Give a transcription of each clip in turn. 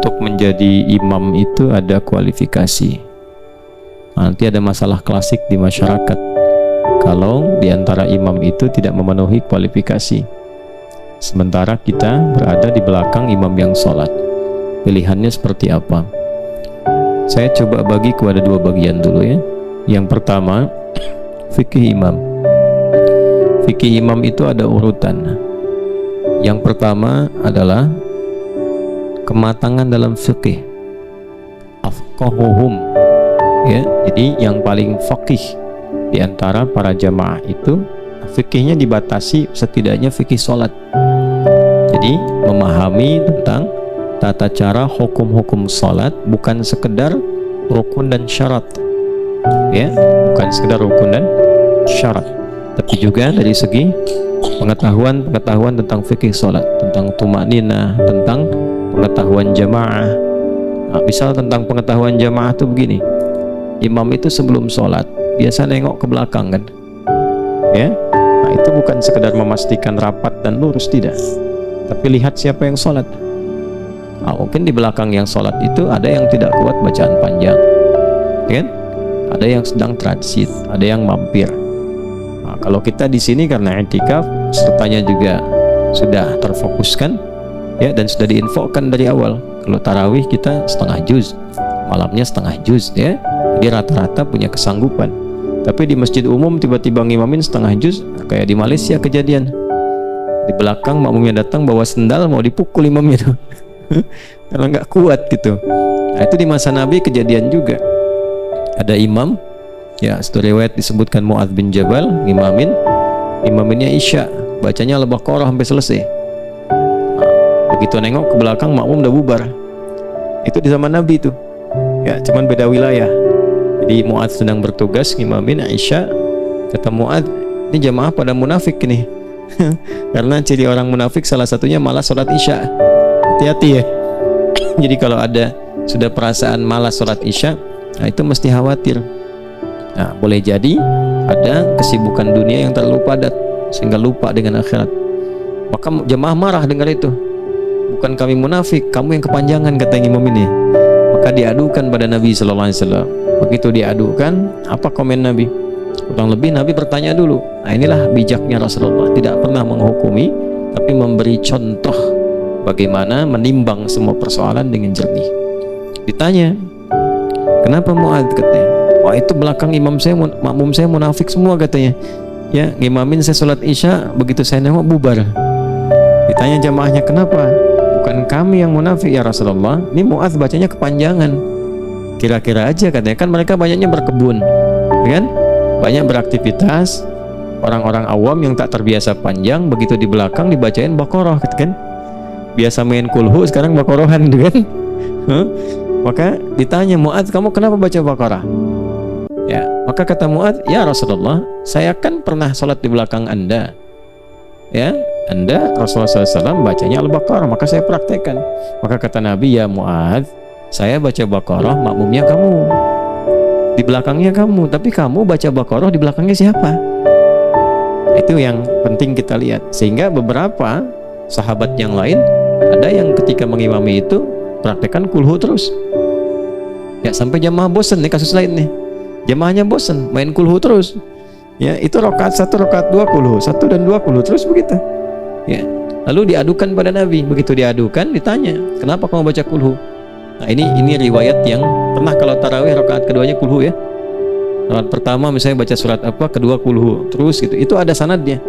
untuk menjadi imam itu ada kualifikasi. Nanti ada masalah klasik di masyarakat kalau di antara imam itu tidak memenuhi kualifikasi, sementara kita berada di belakang imam yang sholat. Pilihannya seperti apa? Saya coba bagi kepada dua bagian dulu ya. Yang pertama, fikih imam. Fikih imam itu ada urutan. Yang pertama adalah kematangan dalam fikih, afqahuhum, ya. Jadi yang paling faqih di antara para jamaah itu fikihnya dibatasi setidaknya fikih sholat. Jadi memahami tentang tata cara hukum-hukum sholat, bukan sekedar rukun dan syarat, ya, bukan sekedar rukun dan syarat, tapi juga dari segi pengetahuan tentang fikih sholat, tentang tumakninah, tentang pengetahuan jamaah. Nah, misal tentang pengetahuan jamaah itu begini, imam itu sebelum sholat biasa nengok ke belakang kan, ya. Nah, itu bukan sekedar memastikan rapat dan lurus, tidak, tapi lihat siapa yang sholat. Nah, mungkin di belakang yang sholat itu ada yang tidak kuat bacaan panjang, kan? Ada yang sedang transit, ada yang mampir. Nah, kalau kita di sini karena i'tikaf, sertanya juga sudah terfokuskan, ya, dan sudah diinfokan dari awal. Kalau tarawih kita setengah juz, malamnya setengah juz, ya. Jadi rata-rata punya kesanggupan. Tapi di masjid umum tiba-tiba ngimamin setengah juz, kayak di Malaysia kejadian. Di belakang makmumnya datang bawa sendal mau dipukul imamnya tuh. Karena nggak kuat gitu. Nah, itu di masa Nabi kejadian juga. Ada imam, ya, satu riwayat disebutkan Mu'adz bin Jabal imaminnya Isya, bacanya Al-Baqarah sampai selesai. Nah, begitu nengok ke belakang makmum udah bubar. Itu di zaman Nabi itu, ya, cuman beda wilayah. Jadi Mu'adz sedang bertugas ngimamin Isya, kata Mu'adz, ini jamaah pada munafik nih. Karena ciri orang munafik salah satunya malas sholat Isya. Hati-hati ya. Jadi kalau ada sudah perasaan malas sholat Isya, nah itu mesti khawatir. Nah, boleh jadi ada kesibukan dunia yang terlalu padat sehingga lupa dengan akhirat. Maka jemaah marah dengar itu. Bukan kami munafik, kamu yang kepanjangan, kata imam ini. Maka diadukan pada Nabi sallallahu alaihi wasallam. Begitu diadukan, apa komen Nabi? Kurang lebih Nabi bertanya dulu. Nah, inilah bijaknya Rasulullah, tidak pernah menghukumi, tapi memberi contoh bagaimana menimbang semua persoalan dengan jernih. Ditanya, kenapa Mu'adz, katanya? Wah, itu belakang makmum saya munafik semua, katanya. Ya, ngimamin saya sholat Isya, begitu saya nengok bubar. Ditanya jamaahnya, kenapa? Bukan kami yang munafik ya Rasulullah, ini Mu'adz bacanya kepanjangan. Kira-kira aja, katanya, kan mereka banyaknya berkebun, kan? Banyak beraktivitas. Orang-orang awam yang tak terbiasa panjang, begitu di belakang dibacain Baqarah, kan? Biasa main kulhu, sekarang Baqarahan, kan? Maka ditanya, Mu'adz, kamu kenapa baca Baqarah? Ya, maka kata Mu'adz, ya Rasulullah, saya kan pernah sholat di belakang Anda. Ya, Anda Rasulullah SAW bacanya Al-Baqarah, maka saya praktekkan. Maka kata Nabi, ya Mu'adz, saya baca Baqarah, makmumnya kamu, di belakangnya kamu, tapi kamu baca Baqarah di belakangnya siapa? Itu yang penting kita lihat. Sehingga beberapa sahabat yang lain ada yang ketika mengimami itu praktekkan kulhu terus, ya, sampai jamaah bosan. Nih kasus lain nih, jamaahnya bosan main kulhu terus, ya, itu rakaat 1, rakaat 2 kulhu, 1 dan 2 kulhu terus begitu, ya. Lalu diadukan pada Nabi. Begitu diadukan, ditanya, kenapa kamu baca kulhu? Nah, ini riwayat yang pernah kalau tarawih rakaat keduanya kulhu, ya. Rakaat pertama misalnya baca surat apa, kedua kulhu terus gitu, itu ada sanadnya.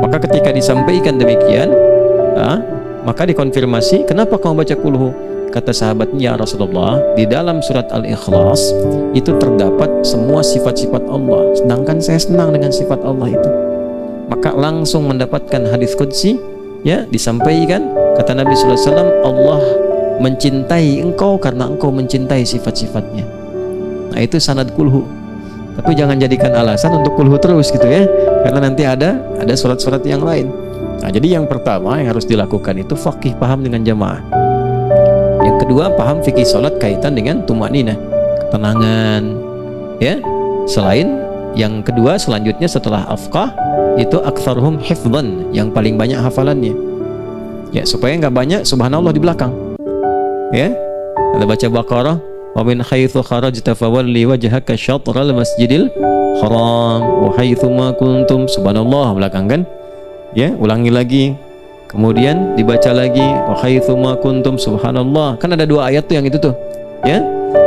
Maka ketika disampaikan demikian, maka dikonfirmasi, kenapa kamu baca kulhu? Kata sahabatnya, ya Rasulullah, di dalam surat Al-Ikhlas itu terdapat semua sifat-sifat Allah, sedangkan saya senang dengan sifat Allah itu. Maka langsung mendapatkan hadis qudsi, ya, disampaikan, kata Nabi sallallahu alaihi wasallam, Allah mencintai engkau karena engkau mencintai sifat-sifatnya. Nah, itu sanad kulhu. Tapi jangan jadikan alasan untuk kulhu terus gitu, ya, karena nanti ada surat-surat yang lain. Nah, jadi yang pertama yang harus dilakukan itu faqih, paham dengan jamaah. Yang kedua, paham fikih sholat kaitan dengan tumakninah, ketenangan, ya. Selain yang kedua, selanjutnya setelah afqah itu aktsaruhum hifdzan, yang paling banyak hafalannya, ya, supaya nggak banyak subhanallah di belakang, Ya, kita baca Baqarah, wa min haitsu kharajta fawalli wajhaka syatral masjidil haram wa haitsu ma kuntum, subhanallah belakang kan. Ya, ulangi lagi. Kemudian dibaca lagi wa haitsu ma kuntum, subhanallah. Kan ada 2 ayat tuh yang itu tuh. Ya.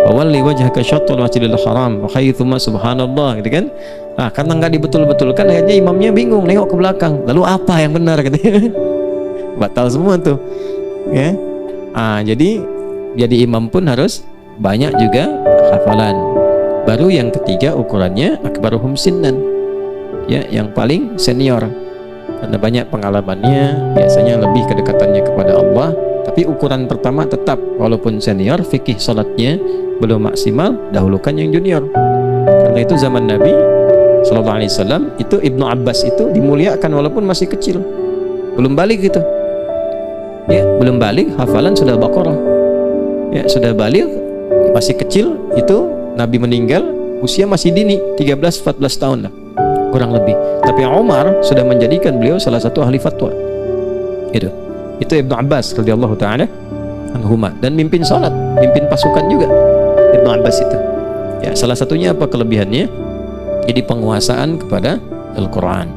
Fawalli wajhaka syatral masjidil haram wa haitsu ma, subhanallah, gitu kan. Nah, karena enggak dibetul-betulkan akhirnya imamnya bingung nengok ke belakang. Lalu apa yang benar katanya? Batal semua tuh. Ya. Jadi imam pun harus banyak juga hafalan. Baru yang ketiga ukurannya akbaruhum sinnan, ya, yang paling senior, karena banyak pengalamannya, biasanya lebih kedekatannya kepada Allah. Tapi ukuran pertama tetap, walaupun senior, fikih salatnya belum maksimal, dahulukan yang junior. Karena itu zaman Nabi Sallallahu Alaihi Wasallam itu Ibnu Abbas itu dimuliakan walaupun masih kecil, belum balik gitu. Ya, belum balik, hafalan sudah Baqarah. Ya, sudah balik, masih kecil, itu Nabi meninggal usia masih dini, 13-14 tahun lah kurang lebih. Tapi Umar sudah menjadikan beliau salah satu ahli fatwa. Itu Ibnu Abbas radhiyallahu taala anhuma, dan mimpin salat, mimpin pasukan juga Ibnu Abbas itu. Ya, salah satunya apa kelebihannya? Jadi penguasaan kepada Al-Qur'an.